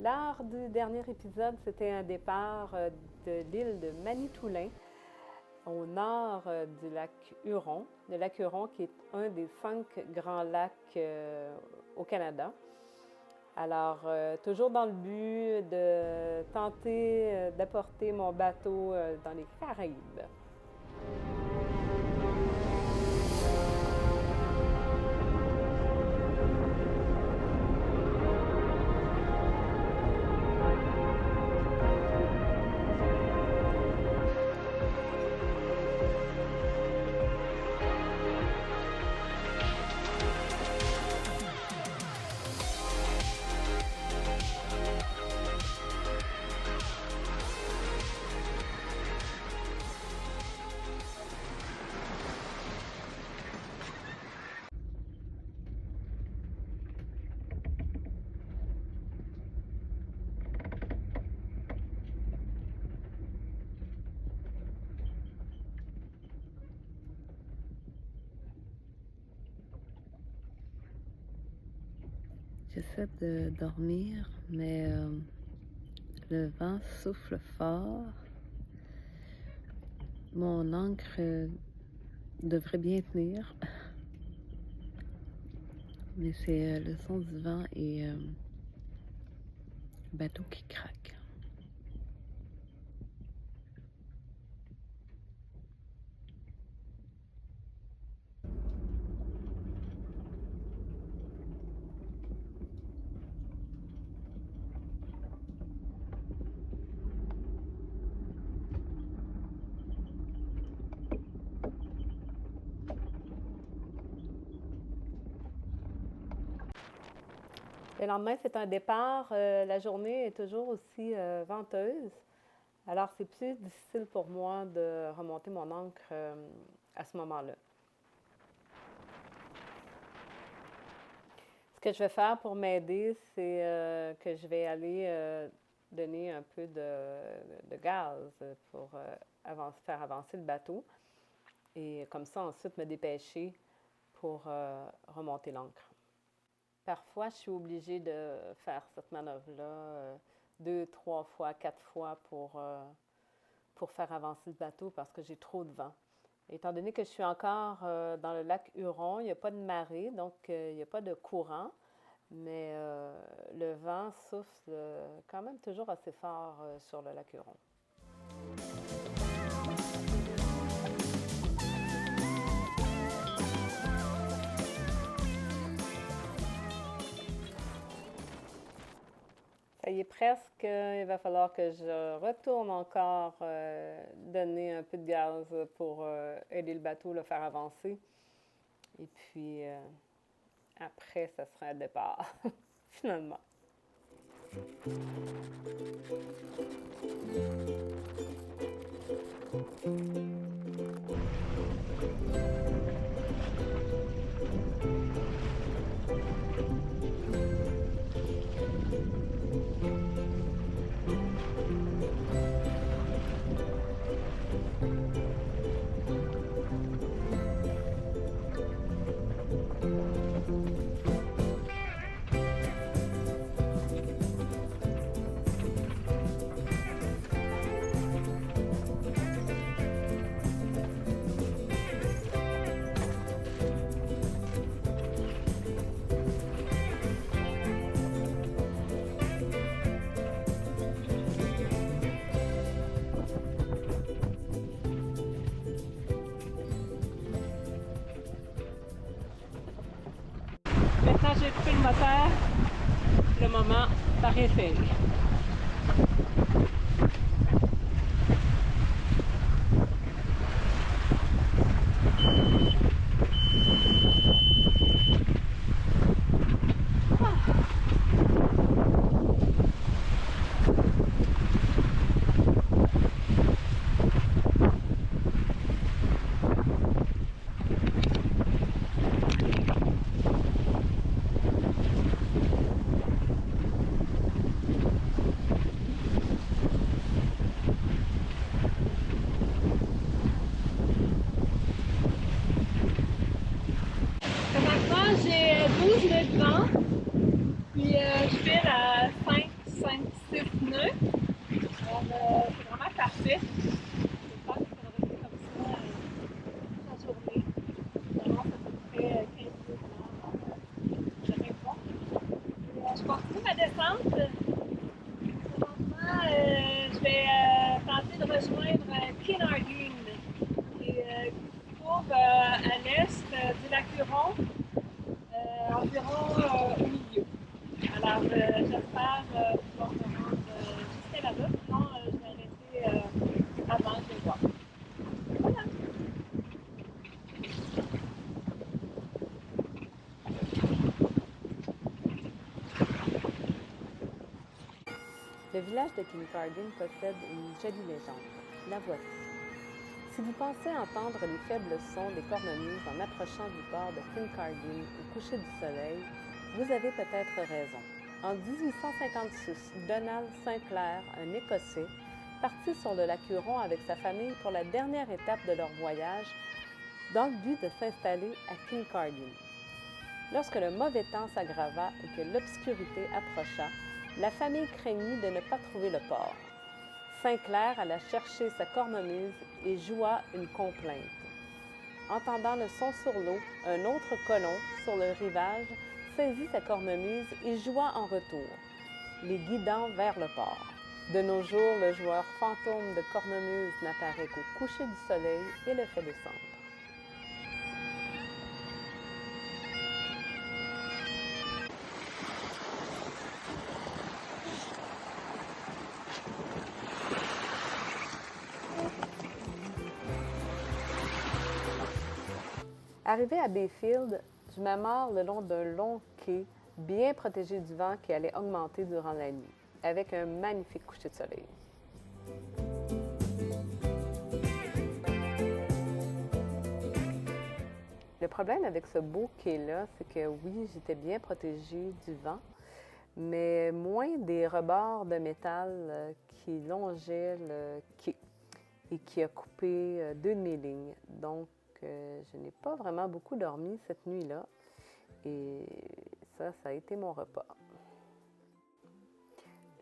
Lors du dernier épisode, c'était un départ de l'île de Manitoulin, au nord du lac Huron. Le lac Huron qui est un des 5 grands lacs au Canada. Alors, toujours dans le but de tenter d'apporter mon bateau dans les Caraïbes. J'essaie de dormir, mais le vent souffle fort. Mon ancre devrait bien tenir, mais c'est le son du vent et le bateau qui craque. Le lendemain, c'est un départ. La journée est toujours aussi venteuse. Alors, c'est plus difficile pour moi de remonter mon ancre à ce moment-là. Ce que je vais faire pour m'aider, c'est que je vais aller donner un peu de gaz pour faire avancer le bateau. Et comme ça, ensuite, me dépêcher pour remonter l'ancre. Parfois, je suis obligée de faire cette manœuvre-là 2, 3 fois, 4 fois pour faire avancer le bateau parce que j'ai trop de vent. Étant donné que je suis encore dans le lac Huron, il n'y a pas de marée, donc il n'y a pas de courant, mais le vent souffle quand même toujours assez fort sur le lac Huron. Ça y est presque, il va falloir que je retourne encore donner un peu de gaz pour aider le bateau à le faire avancer. Et puis après, ça sera un départ, finalement. Maintenant, j'ai coupé le moteur. Le moment paraît fait. descente. Présentement, je vais tenter de rejoindre Kinardine, qui se trouve à l'est du lac Huron, environ au milieu. Alors, j'espère pouvoir me rendre jusqu'à là-bas, sinon je vais arrêter avant de le voir. Voilà. Le village de Kincardine possède une jolie légende. La voici. Si vous pensez entendre les faibles sons des cornemuses en approchant du port de Kincardine au coucher du soleil, vous avez peut-être raison. En 1856, Donald Sinclair, un Écossais, partit sur le lac Huron avec sa famille pour la dernière étape de leur voyage, dans le but de s'installer à Kincardine. Lorsque le mauvais temps s'aggrava et que l'obscurité approcha, la famille craignit de ne pas trouver le port. Sinclair alla chercher sa cornemuse et joua une complainte. Entendant le son sur l'eau, un autre colon, sur le rivage, saisit sa cornemuse et joua en retour, les guidant vers le port. De nos jours, le joueur fantôme de cornemuse n'apparaît qu'au coucher du soleil et le fait descendre. Arrivé à Bayfield, je m'amarre le long d'un long quai bien protégé du vent qui allait augmenter durant la nuit, avec un magnifique coucher de soleil. Le problème avec ce beau quai-là, c'est que oui, j'étais bien protégée du vent, mais moins des rebords de métal qui longeaient le quai et qui a coupé deux de mes lignes. Donc, je n'ai pas vraiment beaucoup dormi cette nuit-là et ça a été mon repas.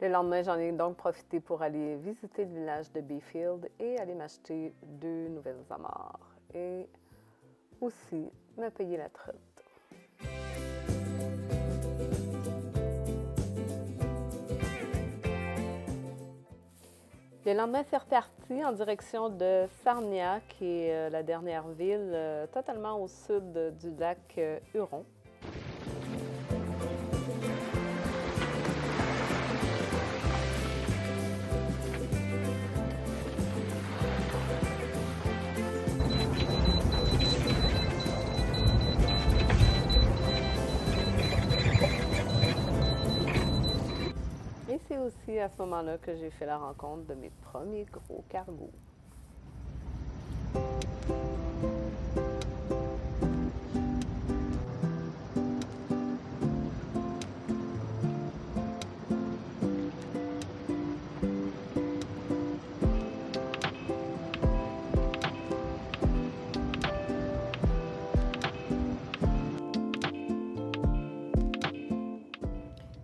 Le lendemain, j'en ai donc profité pour aller visiter le village de Bayfield et aller m'acheter 2 nouvelles amarres et aussi me payer la trotte. Le lendemain, c'est reparti en direction de Sarnia, qui est la dernière ville totalement au sud du lac Huron. Et c'est aussi à ce moment-là que j'ai fait la rencontre de mes premiers gros cargos.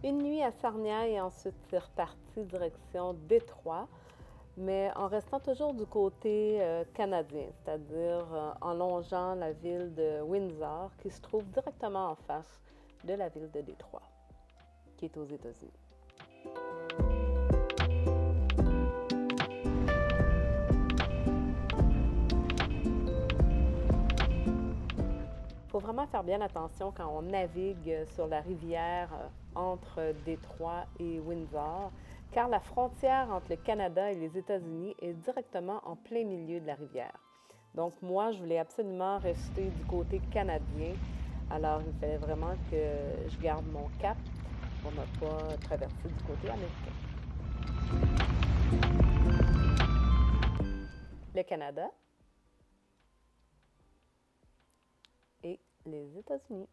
Une nuit à Sarnia et ensuite c'est reparti direction Détroit, mais en restant toujours du côté canadien, c'est-à-dire en longeant la ville de Windsor qui se trouve directement en face de la ville de Détroit, qui est aux États-Unis. Il faut vraiment faire bien attention quand on navigue sur la rivière entre Détroit et Windsor, car la frontière entre le Canada et les États-Unis est directement en plein milieu de la rivière. Donc moi, je voulais absolument rester du côté canadien, alors il fallait vraiment que je garde mon cap pour ne pas traverser du côté américain. Le Canada et les États-Unis.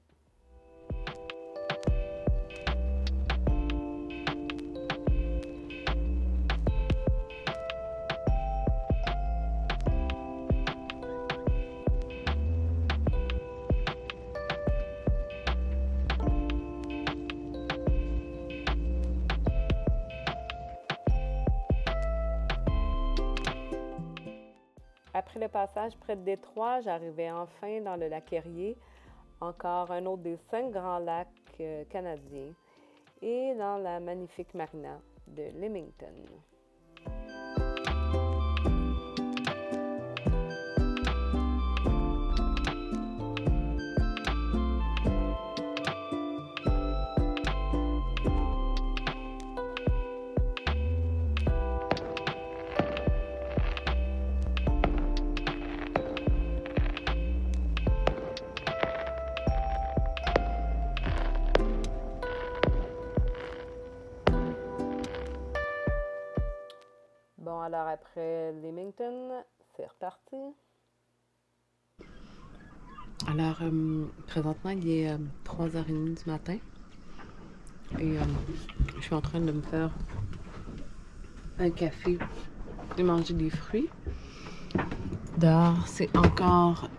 Après le passage près de Détroit, j'arrivais enfin dans le lac Erie, encore un autre des 5 grands lacs canadiens. et dans la magnifique marina de Leamington. Bon, alors après Leamington, c'est reparti. Alors, présentement, il est 3h30 du matin et je suis en train de me faire un café et manger des fruits. Dehors, c'est encore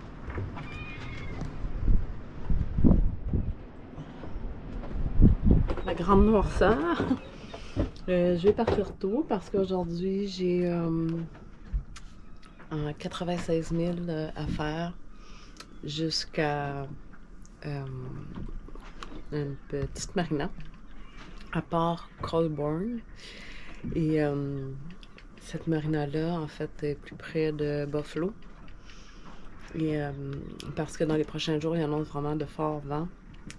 la grande noirceur. Je vais partir tôt parce qu'aujourd'hui, j'ai 96 000 à faire jusqu'à une petite marina à part Colborne. Et cette marina-là, en fait, est plus près de Buffalo. Et parce que dans les prochains jours, il annonce vraiment de forts vents.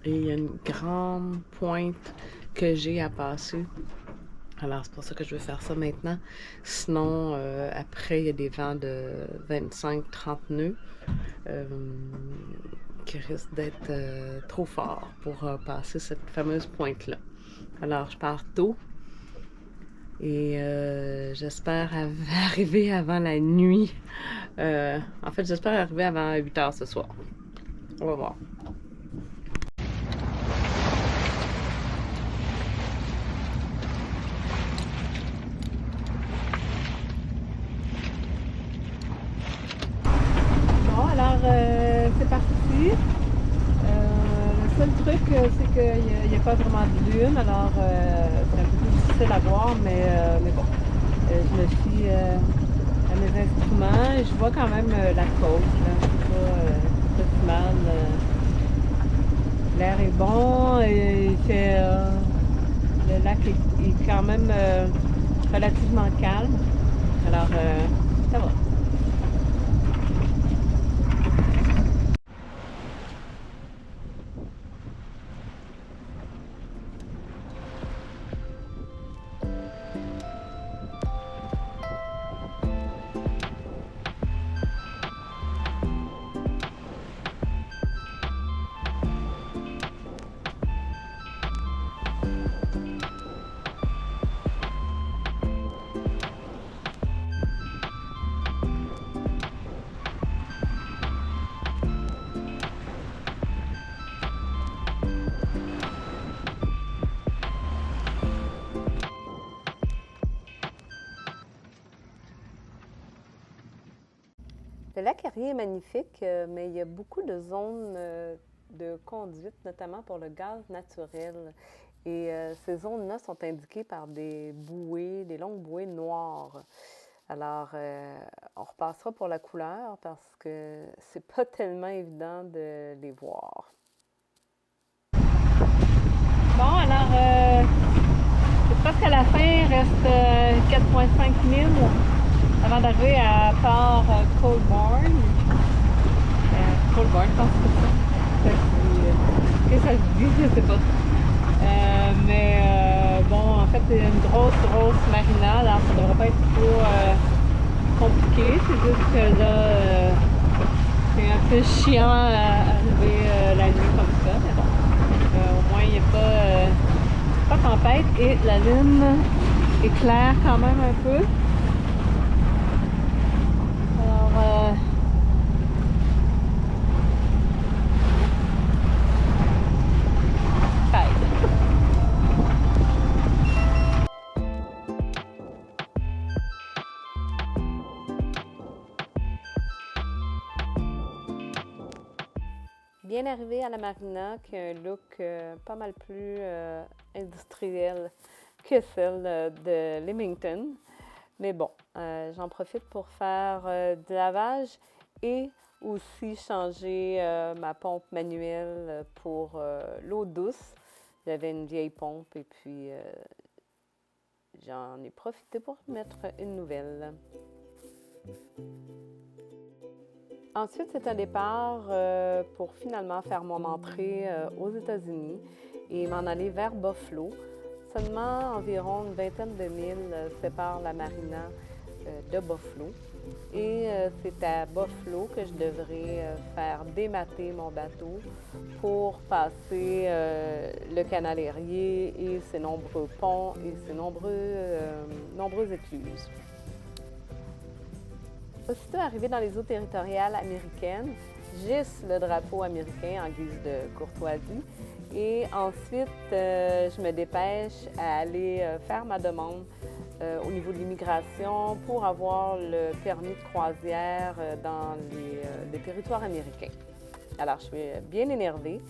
Et il y a une grande pointe que j'ai à passer. Alors, c'est pour ça que je veux faire ça maintenant. Sinon, après, il y a des vents de 25-30 nœuds qui risquent d'être trop forts pour passer cette fameuse pointe-là. Alors, je pars tôt et j'espère arriver avant la nuit. En fait, j'espère arriver avant 8 h ce soir. On va voir. Alors, c'est parti. Le seul truc, c'est qu'il n'y a pas vraiment de lune, alors c'est un peu plus difficile à voir, mais bon. Je me fie à mes instruments et je vois quand même la côte. C'est pas si mal. L'air est bon et le lac est quand même relativement calme. Alors, ça va. Le lac Erie est magnifique, mais il y a beaucoup de zones de conduite, notamment pour le gaz naturel. Et ces zones-là sont indiquées par des bouées, des longues bouées noires. Alors, on repassera pour la couleur parce que c'est pas tellement évident de les voir. Bon, alors, c'est presque à la fin, il reste 4,5 milles avant d'arriver à Port Colborne. Colborne, je pense que c'est ça. Qu'est-ce que ça se dit, je sais pas. Mais bon, en fait, c'est une grosse marina, alors ça devrait pas être trop compliqué. C'est juste que là, c'est un peu chiant à arriver la nuit comme ça, mais bon. Au moins, il n'y a pas tempête et la lune est claire quand même un peu. Alors, bien arrivé à la marina qui a un look pas mal plus industriel que celle de Leamington. Mais bon, j'en profite pour faire du lavage et aussi changer ma pompe manuelle pour l'eau douce. J'avais une vieille pompe et puis j'en ai profité pour mettre une nouvelle. Ensuite, c'est un départ pour finalement faire mon entrée aux États-Unis et m'en aller vers Buffalo. Seulement environ une vingtaine de milles séparent la marina de Buffalo. Et c'est à Buffalo que je devrais faire démater mon bateau pour passer le canal Erie et ses nombreux ponts et ses nombreuses écluses. Aussitôt arrivé dans les eaux territoriales américaines, j'hisse le drapeau américain en guise de courtoisie et ensuite je me dépêche à aller faire ma demande au niveau de l'immigration pour avoir le permis de croisière dans les territoires américains. Alors je suis bien énervée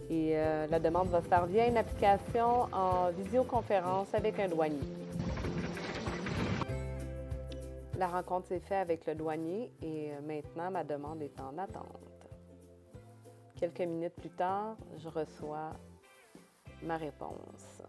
et la demande va se faire via une application en visioconférence avec un douanier. La rencontre s'est faite avec le douanier et maintenant ma demande est en attente. Quelques minutes plus tard, je reçois ma réponse.